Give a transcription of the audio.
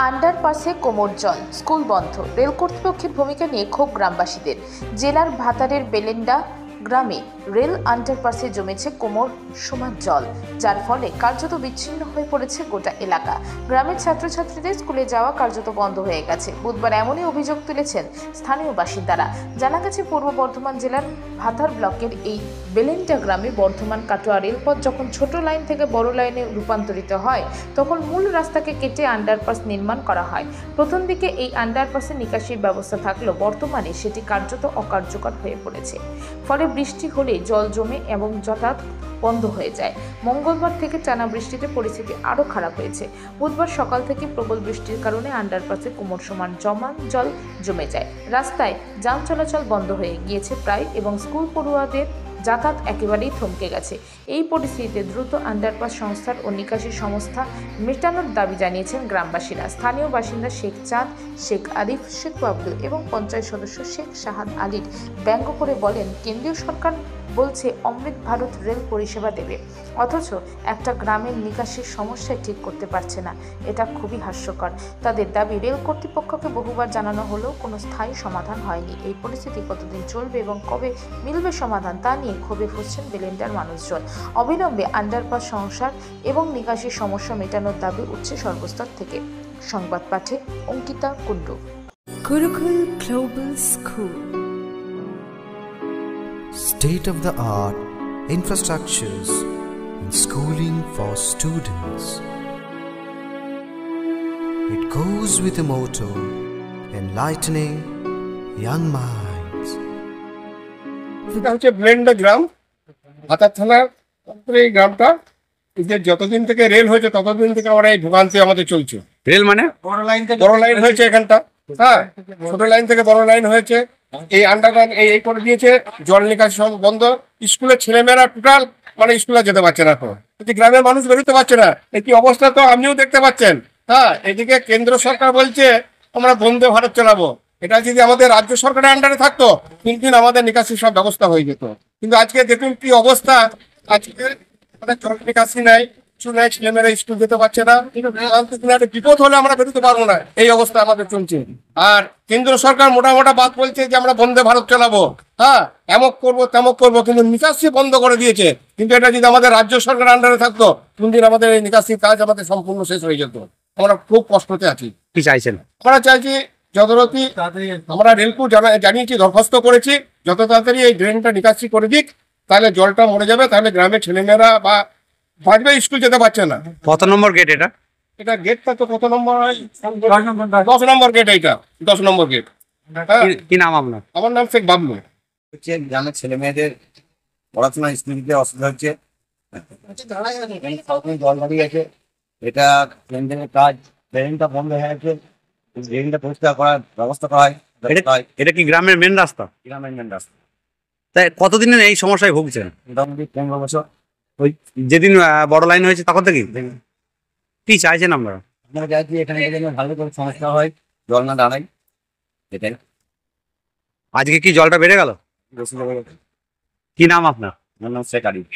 আন্ডারপাসে কোমর জল, স্কুল বন্ধ, রেল কর্তৃপক্ষের ভূমিকা নিয়ে ক্ষোভ গ্রামবাসীদের। জেলার ভাতারের বেলেন্ডা গ্রামে রেল আন্ডারপাসে জমেছে কোমর সমান জল, যার ফলে কার্যত বিচ্ছিন্ন হয়ে পড়েছে গোটা এলাকা। গ্রামের ছাত্রছাত্রীদের স্কুলে যাওয়া কার্যত বন্ধ হয়ে গেছে। বুধবার এমনই অভিযোগ তুলেছেন স্থানীয় বাসিন্দারা। জানা গেছে, পূর্ব বর্ধমান জেলার ভাতার ব্লকের এই বেলেন্ডা গ্রামে বর্ধমান কাটোয়া রেলপথ যখন ছোট লাইন থেকে বড় লাইনে রূপান্তরিত হয়, তখন মূল রাস্তাকে কেটে আন্ডারপাস নির্মাণ করা হয়। প্রথম দিকে এই আন্ডারপাসে নিকাশির ব্যবস্থা থাকলেও বর্তমানে সেটি কার্যত অকার্যকর হয়ে পড়েছে। ফলে বৃষ্টি হলে জল জমে এবং যাতায়াত বন্ধ হয়ে যায়। মঙ্গলবার থেকে টানা বৃষ্টিতে পরিস্থিতি আরও খারাপ হয়েছে। বুধবার সকাল থেকে প্রবল বৃষ্টির কারণে আন্ডারপাসে কোমর সমান জল জমে যায়। রাস্তায় যান চলাচল বন্ধ হয়ে গিয়েছে প্রায়, এবং স্কুল পড়ুয়াদের যাতায়াত একেবারেই থমকে গেছে। এই পরিস্থিতিতে দ্রুত আন্ডারপাস সংস্থার ও নিকাশি সংস্থা মেটানোর দাবি জানিয়েছেন গ্রামবাসীরা। স্থানীয় বাসিন্দা শেখ চাঁদ, শেখ আরিফ, শেখ বাবলু এবং পঞ্চায়েত সদস্য শেখ শাহাদ আলীর ব্যঙ্গ করে বলেন, কেন্দ্রীয় সরকার বলছে অমৃত ভারত রেল পরিষেবা দেবে, অথচ একটা গ্রামের নিকাশির সমস্যা ঠিক করতে পারছে না। এটা খুবই হাস্যকর। তাদের দাবি, রেল কর্তৃপক্ষকে বহুবার জানানো হলেও কোনো স্থায়ী সমাধান হয়নি। এই পরিস্থিতি কতদিন চলবে এবং কবে মিলবে সমাধান, তা নিয়ে ক্ষোভে ফুঁসছেন বেলেন্ডার মানুষজন। অবিলম্বে আন্ডারপাস সংস্কার এবং নিকাশির সমস্যা মেটানোর দাবি উঠছে সর্বস্তর থেকে। সংবাদ পাঠে Ankita Kundu. Gurukul global school, state-of-the-art infrastructures and schooling for students. It goes with a motto, enlightening young minds. এটা হচ্ছে বেলেন্ডা গ্রাম, ভাতার থানার এই গ্রামটা। যতদিন থেকে রেল হয়েছে ততদিন থেকে আমরা এই ভোগান্তি আমাদের চলছে। রেল মানে বড় লাইন হয়েছে এখানটা, হ্যাঁ, ছোট লাইন থেকে বড় লাইন হয়েছে। এই আন্ডারলাইন এই করে দিয়েছে, জল নিকাশি সব বন্ধ। স্কুলের ছেলেমেয়েরা টোটাল মানে স্কুলে যেতে পারছে না, এখন গ্রামের মানুষ বেরোতে পারছে না। এই কি অবস্থা তো আপনিও দেখতে পাচ্ছেন। হ্যাঁ, এদিকে কেন্দ্র সরকার বলছে আমরা বন্দে ভারত চালাবো। এটা যদি আমাদের রাজ্য সরকারের আন্ডারে থাকতো, কিন্তু আমাদের নিকাশি সব ব্যবস্থা হয়ে যেত। কিন্তু আজকে দেখুন কি অবস্থা, আজকে জল নিকাশি নাই, ছেলেমেয়েরা স্কুল যেতে পারছে না। বিপদ হলে আমরা বেরোতে পারবো না, এই অবস্থা আমাদের চলছে। আর কেন্দ্র সরকার মোটা বাদ বলছে যে আমরা বন্দে ভারত চালাবো, হ্যাঁ, এমক করবো তেমক করবো, কিন্তু নিকাশি বন্ধ করে দিয়েছে। কিন্তু এটা যদি আমাদের রাজ্য সরকার আন্ডারে থাকতো, কোনদিন আমাদের এই নিকাশি কাজ আমাদের সম্পূর্ণ শেষ হয়ে যেত। আমরা খুব কষ্টতে আছি। কি চাইছেন? আমরা চাইছি যথারীতি, আমরা রেলকে জানিয়েছি, দরখাস্ত করেছি, যত তাড়াতাড়ি এই ড্রেনটা নিকাশি করে দিক, তাহলে জলটা মরে যাবে। তাহলে গ্রামের ছেলেমেয়েরা বা বাজবে স্কুল যেতে পারছে না। কত নম্বর গেট এটা? এটা গেটটা তো কত নম্বর? 10 নম্বর গেট। এইটা 10 নম্বর গেট। কি নাম আপনার? আমার নাম শেখ বাবলু। হচ্ছে গ্রামের ছেলে মেয়েদের পড়াশোনা স্কুল দিতে অসুবিধা হচ্ছে, জল দাঁড়িয়ে গেছে। এটা কেন্দ্রের কাজ, ড্রেনটা বন্ধ হয়ে গেছে, ড্রেনটা পরিষ্কার করার ব্যবস্থা করা হয়। এটা কি গ্রামের মেন রাস্তা? গ্রামের মেন রাস্তা। তাই কতদিনের এই সমস্যায় ভুগছেন? মোটামুটি 15 বছর। ওই যেদিন বড় লাইন হয়েছে তখন থেকে কি চাইছেন আপনারা? আমরা চাইছি এখানে ভালো করে সমস্যা হয়, জল না দাঁড়ায়। এটাই। আজকে কি জলটা বেড়ে গেল? কি নাম আপনার? আমার নাম শেখ আরিফ।